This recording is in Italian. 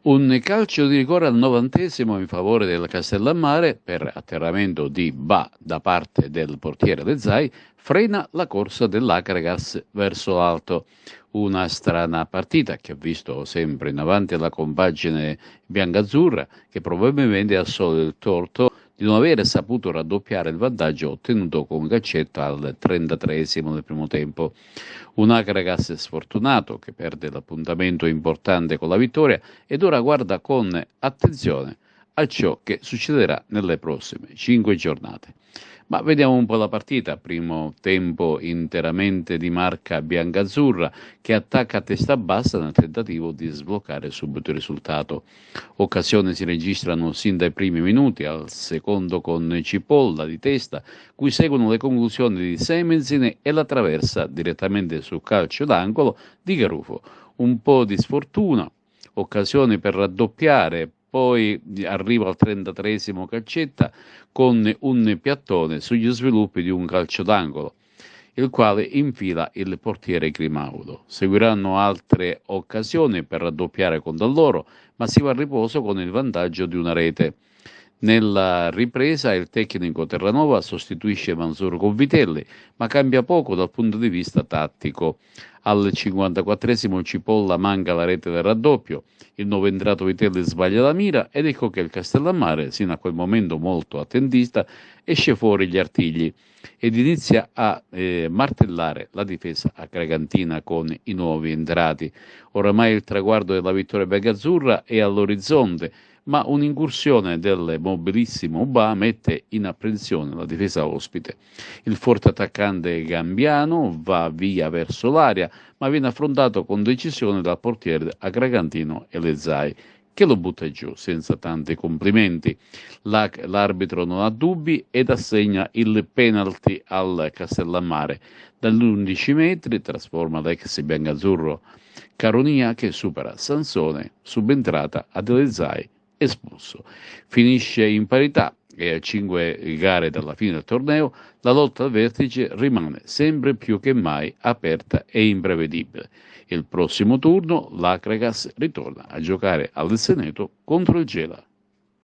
Un calcio di rigore al 90° in favore del Castellammare per atterramento di Ba da parte del portiere De Zai frena la corsa dell'Akragas verso l'alto. Una strana partita che ha visto sempre in avanti la compagine biancazzurra che probabilmente ha solo il torto di non aver saputo raddoppiare il vantaggio ottenuto con Gaccetta al 33° del primo tempo. Un Akragas sfortunato che perde l'appuntamento importante con la vittoria ed ora guarda con attenzione a ciò che succederà nelle prossime 5 giornate. Ma vediamo un po' la partita, primo tempo interamente di marca biancazzurra che attacca a testa bassa nel tentativo di sbloccare subito il risultato. Occasioni si registrano sin dai primi minuti, al secondo con Cipolla di testa, cui seguono le conclusioni di Semenzine e la traversa direttamente sul calcio d'angolo di Garufo. Un po' di sfortuna, occasioni per raddoppiare, poi arriva al 33° Caccetta con un piattone sugli sviluppi di un calcio d'angolo, il quale infila il portiere Grimaudo. Seguiranno altre occasioni per raddoppiare con loro, ma si va a riposo con il vantaggio di una rete. Nella ripresa il tecnico Terranova sostituisce Mansur con Vitelli, ma cambia poco dal punto di vista tattico. Al 54° Cipolla manca la rete del raddoppio, il nuovo entrato Vitelli sbaglia la mira ed ecco che il Castellammare, sino a quel momento molto attentista, esce fuori gli artigli ed inizia a martellare la difesa agragantina con i nuovi entrati. Oramai il traguardo della vittoria biancazzurra è all'orizzonte, ma un'incursione del mobilissimo Ba mette in apprensione la difesa ospite. Il forte attaccante gambiano va via verso l'area, ma viene affrontato con decisione dal portiere agragantino Elezai, che lo butta giù senza tanti complimenti. L'arbitro non ha dubbi ed assegna il penalty al Castellammare. Dall'11 metri trasforma l'ex biancazzurro Caronia che supera Sansone, subentrata ad Elezai, espulso. Finisce in parità e a 5 gare dalla fine del torneo la lotta al vertice rimane sempre più che mai aperta e imprevedibile. Il prossimo turno l'Akragas ritorna a giocare al Seneto contro il Gela.